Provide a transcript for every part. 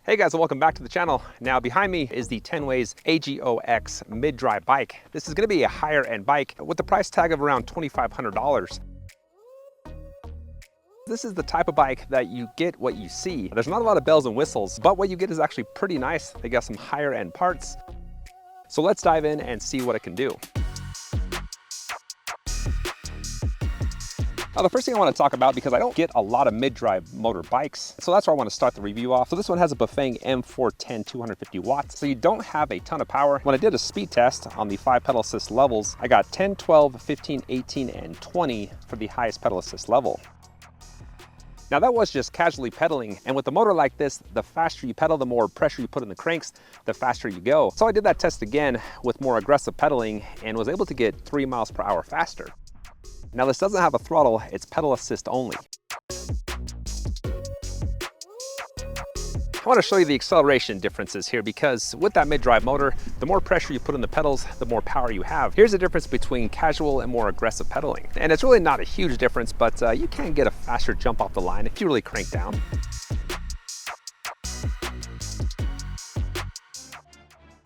Hey guys, and welcome back to the channel. Now behind me is the Tenways AGOX mid-drive bike. This is going to be a higher end bike with the price tag of around $2,500. This is the type of bike that you get what you see. There's not a lot of bells and whistles, but what you get is actually pretty nice. They got some higher end parts. So let's dive in and see what it can do. Now, the first thing I want to talk about, because I don't get a lot of mid-drive motor bikes, so that's where I want to start the review off. So this one has a Bafang M410 250 watts, so you don't have a ton of power. When I did a speed test on the 5 pedal assist levels, I got 10, 12, 15, 18, and 20 for the highest pedal assist level. Now that was just casually pedaling, and with a motor like this, the faster you pedal, the more pressure you put in the cranks, the faster you go. So I did that test again with more aggressive pedaling and was able to get 3 miles per hour faster. Now this doesn't have a throttle, it's pedal assist only. I want to show you the acceleration differences here, because with that mid-drive motor, the more pressure you put in the pedals, the more power you have. Here's the difference between casual and more aggressive pedaling. And it's really not a huge difference, but you can get a faster jump off the line if you really crank down.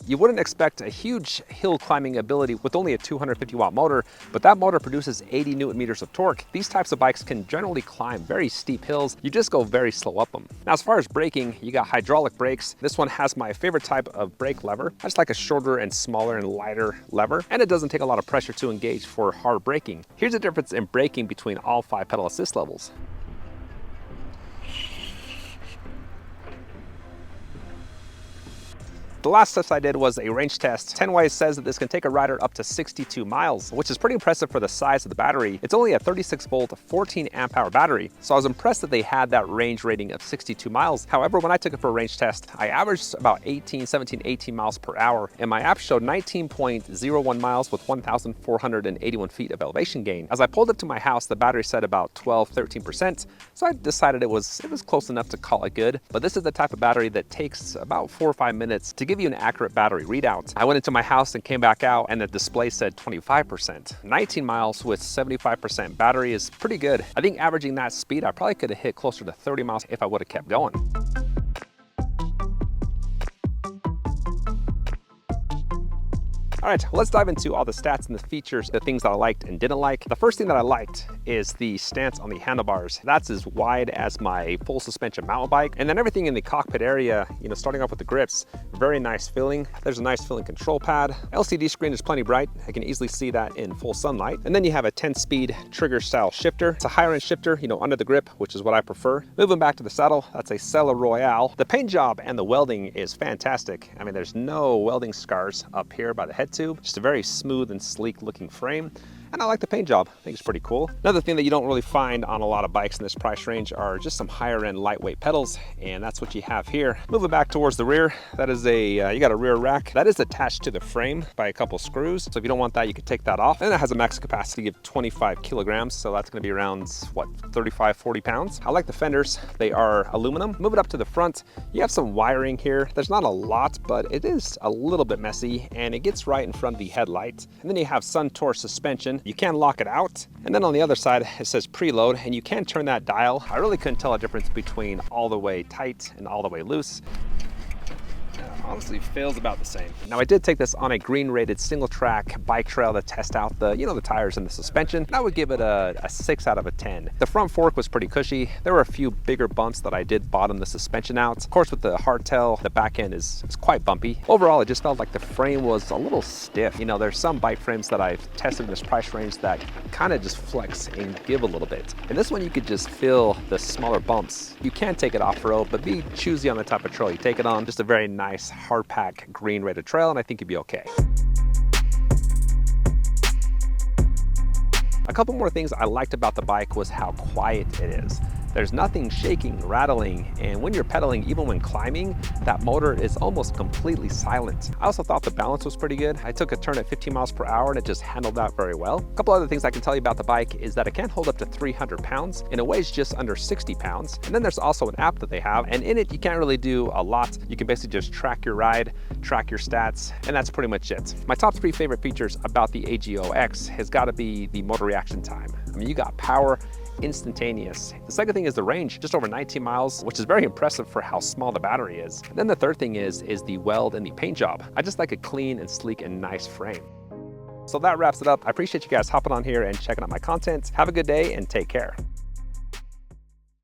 You wouldn't expect a huge hill climbing ability with only a 250 watt motor, but that motor produces 80 Newton meters of torque. These types of bikes can generally climb very steep hills. You just go very slow up them. Now, as far as braking, you got hydraulic brakes. This one has my favorite type of brake lever. I just like a shorter and smaller and lighter lever, and it doesn't take a lot of pressure to engage for hard braking. Here's the difference in braking between all 5 pedal assist levels. The last test I did was a range test. Tenways says that this can take a rider up to 62 miles, which is pretty impressive for the size of the battery. It's only a 36 volt, 14 amp hour battery. So I was impressed that they had that range rating of 62 miles. However, when I took it for a range test, I averaged about 18 miles per hour, and my app showed 19.01 miles with 1,481 feet of elevation gain. As I pulled up to my house, the battery said about 13%. So I decided it was close enough to call it good. But this is the type of battery that takes about 4 or 5 minutes to give you an accurate battery readout. I went into my house and came back out, and the display said 25%. 19 miles with 75% battery is pretty good. I think averaging that speed, I probably could have hit closer to 30 miles if I would have kept going. All right, let's dive into all the stats and the features, the things that I liked and didn't like. The first thing that I liked is the stance on the handlebars. That's as wide as my full suspension mountain bike. And then everything in the cockpit area, starting off with the grips, very nice feeling. There's a nice feeling control pad. LCD screen is plenty bright. I can easily see that in full sunlight. And then you have a 10-speed trigger style shifter. It's a higher end shifter, under the grip, which is what I prefer. Moving back to the saddle, that's a Sella Royale. The paint job and the welding is fantastic. I mean, there's no welding scars up here by the head tube. Just a very smooth and sleek looking frame. And I like the paint job. I think it's pretty cool. Another thing that you don't really find on a lot of bikes in this price range are just some higher end lightweight pedals, and that's what you have here. Moving back towards the rear, that is you got a rear rack that is attached to the frame by a couple screws. So if you don't want that, you could take that off. And it has a max capacity of 25 kilograms. So that's gonna be around, what, 35, 40 pounds. I like the fenders. They are aluminum. Moving up to the front, you have some wiring here. There's not a lot, but it is a little bit messy, and it gets right in front of the headlight. And then you have Suntour suspension. You can lock it out. And then on the other side, it says preload, and you can turn that dial. I really couldn't tell a difference between all the way tight and all the way loose. Honestly feels about the same. Now, I did take this on a green rated single track bike trail to test out the the tires and the suspension, and I would give it a 6 out of a 10. The front fork was pretty cushy. There were a few bigger bumps that I did bottom the suspension out. Of course, with the hardtail, the back end is quite bumpy. Overall, it just felt like the frame was a little stiff. There's some bike frames that I've tested in this price range that kind of just flex and give a little bit. And this one, you could just feel the smaller bumps. You can take it off-road, but be choosy on the type of trail you take it on. Just a very nice hard pack green rated trail, and I think you'd be okay. A couple more things I liked about the bike was how quiet it is. There's nothing shaking, rattling, and when you're pedaling, even when climbing, that motor is almost completely silent. I also thought the balance was pretty good. I took a turn at 15 miles per hour and it just handled that very well. A couple other things I can tell you about the bike is that it can hold up to 300 pounds and it weighs just under 60 pounds. And then there's also an app that they have, and in it, you can't really do a lot. You can basically just track your ride, track your stats, and that's pretty much it. My top 3 favorite features about the AGOX has got to be the motor reaction time. I mean, you got power instantaneous. The second thing is the range, just over 19 miles, which is very impressive for how small the battery is. And then the third thing is the weld and the paint job. I just like a clean and sleek and nice frame. So that wraps it up. I appreciate you guys hopping on here and checking out my content. Have a good day and take care.